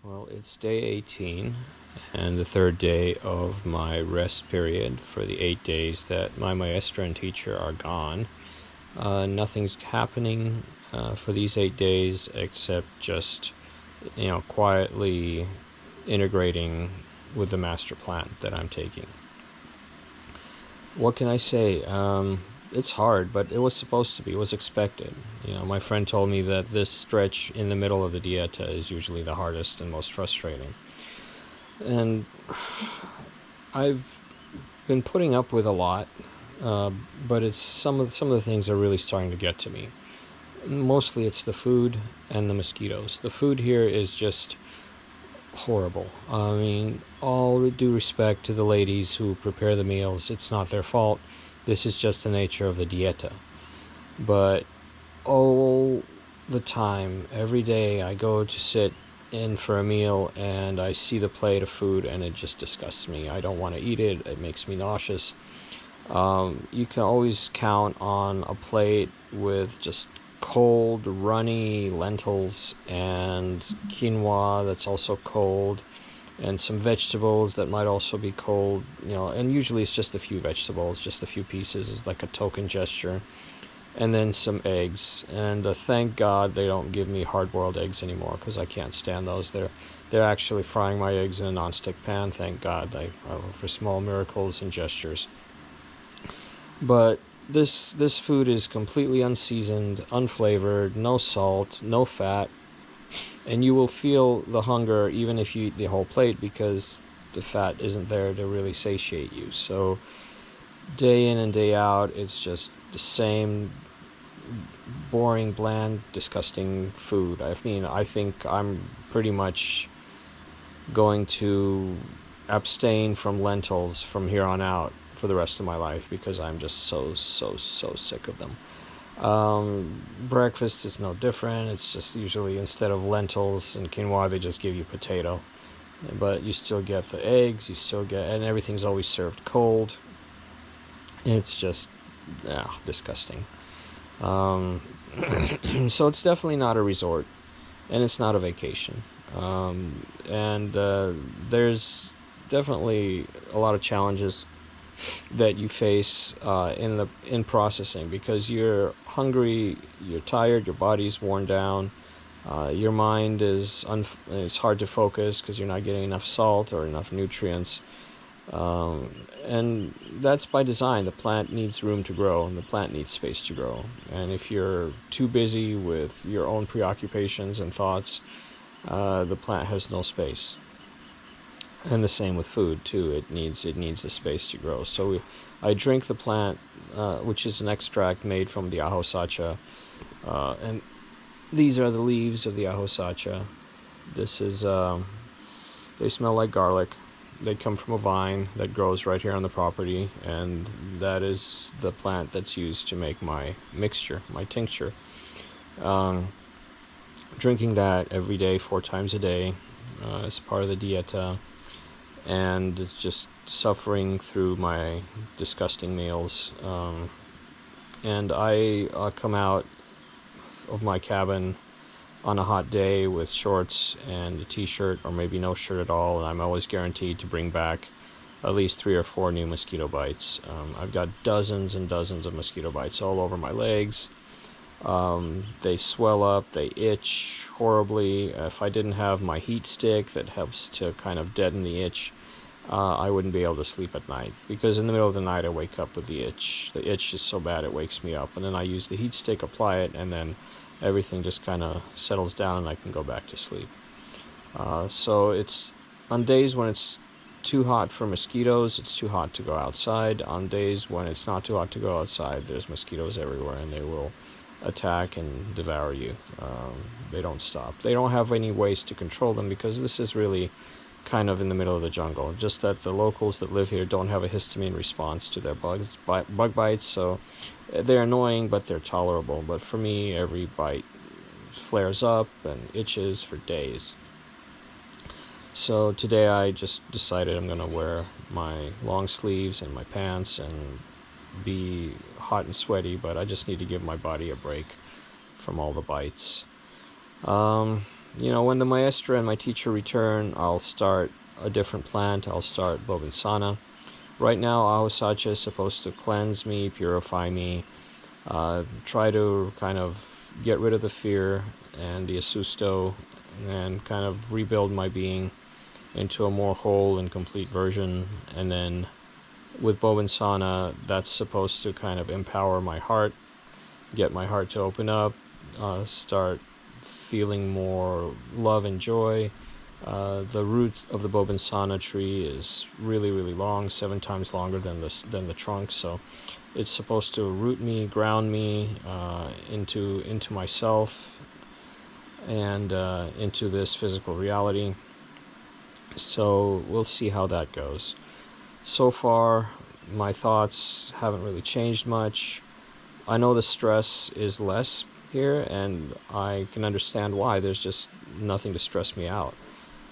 Well, it's day 18 and the third day of my rest period for the 8 days that my maestro and teacher are gone. Nothing's happening for these 8 days except just, quietly integrating with the master plan that I'm taking. What can I say? It's hard, but it was supposed to be. It was expected. My friend told me that this stretch in the middle of the dieta is usually the hardest and most frustrating. And I've been putting up with a lot, but it's some of the things are really starting to get to me. Mostly it's the food and the mosquitoes. The food here is just horrible. I mean, all due respect to the ladies who prepare the meals, it's not their fault. This is just the nature of the dieta. But all the time, every day, I go to sit in for a meal and I see the plate of food and it just disgusts me. I don't want to eat it. It makes me nauseous. You can always count on a plate with just cold, runny lentils and quinoa that's also cold, and some vegetables that might also be cold, and usually it's just a few vegetables, just a few pieces as like a token gesture, and then some eggs. And thank God they don't give me hard-boiled eggs anymore, because I can't stand those. They're actually frying my eggs in a non-stick pan. Thank God for small miracles and gestures. But this food is completely unseasoned, unflavored, no salt, no fat, and you will feel the hunger even if you eat the whole plate, because the fat isn't there to really satiate you. So day in and day out, it's just the same boring, bland, disgusting food. I mean, I think I'm pretty much going to abstain from lentils from here on out for the rest of my life, because I'm just so sick of them. Breakfast is no different. It's just usually, instead of lentils and quinoa, they just give you potato. But you still get the eggs, and everything's always served cold. It's just, disgusting. So it's definitely not a resort, and it's not a vacation. And there's definitely a lot of challenges that you face in processing, because you're hungry, you're tired, your body's worn down, your mind it's hard to focus because you're not getting enough salt or enough nutrients, and that's by design. The plant needs room to grow, and the plant needs space to grow. And if you're too busy with your own preoccupations and thoughts, the plant has no space. And the same with food too. It needs the space to grow. So I drink the plant, which is an extract made from the ajo sacha, and these are the leaves of the ajo sacha. This is they smell like garlic. They come from a vine that grows right here on the property, and that is the plant that's used to make my mixture, my tincture. Drinking that every day, 4 times a day, as part of the dieta, and just suffering through my disgusting meals. And I come out of my cabin on a hot day with shorts and a t-shirt, or maybe no shirt at all, and I'm always guaranteed to bring back at least 3 or 4 new mosquito bites. I've got dozens and dozens of mosquito bites all over my legs. They swell up, they itch horribly. If I didn't have my heat stick that helps to kind of deaden the itch, I wouldn't be able to sleep at night, because in the middle of the night I wake up with the itch. The itch is so bad it wakes me up, and then I use the heat stick, apply it, and then everything just kind of settles down and I can go back to sleep. So it's on days when it's too hot for mosquitoes, it's too hot to go outside. On days when it's not too hot to go outside, there's mosquitoes everywhere, and they will attack and devour you. They don't stop. They don't have any ways to control them, because this is really kind of in the middle of the jungle. Just that the locals that live here don't have a histamine response to their bug bites, so they're annoying, but they're tolerable. But for me, every bite flares up and itches for days. So today I just decided I'm going to wear my long sleeves and my pants and be hot and sweaty, but I just need to give my body a break from all the bites. When the maestra and my teacher return, I'll start a different plant. I'll start Bobinsana. Right now, Ahosacha is supposed to cleanse me, purify me, try to kind of get rid of the fear and the asusto, and kind of rebuild my being into a more whole and complete version. And then with Bobinsana, that's supposed to kind of empower my heart, get my heart to open up, start feeling more love and joy. The root of the Bobinsana tree is really, really long, 7 times longer than the trunk. So it's supposed to root me, ground me into myself and into this physical reality. So we'll see how that goes. So far, my thoughts haven't really changed much. I know the stress is less here, and I can understand why. There's just nothing to stress me out.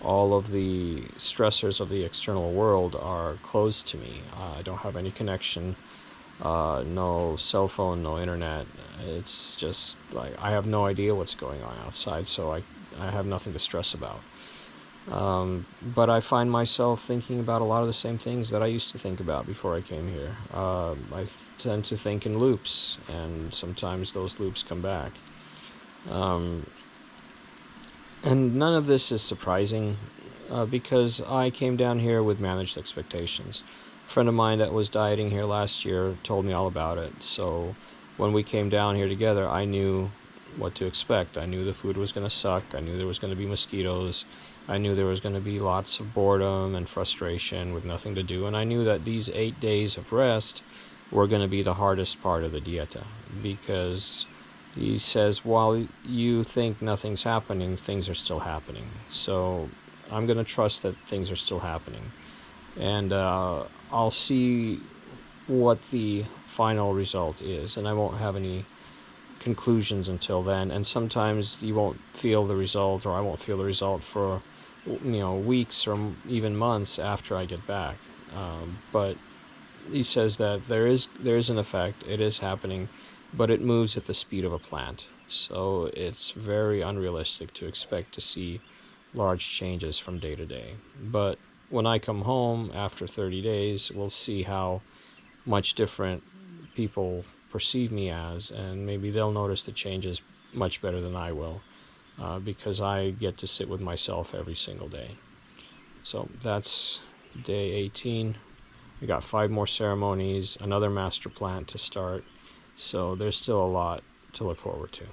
All of the stressors of the external world are closed to me. I don't have any connection, no cell phone, no internet. It's just like I have no idea what's going on outside, so I have nothing to stress about. But I find myself thinking about a lot of the same things that I used to think about before I came here. I tend to think in loops, and sometimes those loops come back. And none of this is surprising because I came down here with managed expectations. A friend of mine that was dieting here last year told me all about it. So when we came down here together, I knew what to expect. I knew the food was going to suck. I knew there was going to be mosquitoes. I knew there was going to be lots of boredom and frustration with nothing to do. And I knew that these 8 days of rest were going to be the hardest part of the dieta, because he says, while you think nothing's happening, things are still happening. So I'm going to trust that things are still happening. And I'll see what the final result is. And I won't have any conclusions until then. And sometimes you won't feel the result, or I won't feel the result for weeks or even months after I get back. But he says that there is an effect. It is happening, but it moves at the speed of a plant. So it's very unrealistic to expect to see large changes from day to day. But when I come home after 30 days, we'll see how much different people perceive me as, and maybe they'll notice the changes much better than I will, because I get to sit with myself every single day. So that's day 18. We got 5 more ceremonies, another master plant to start, so there's still a lot to look forward to.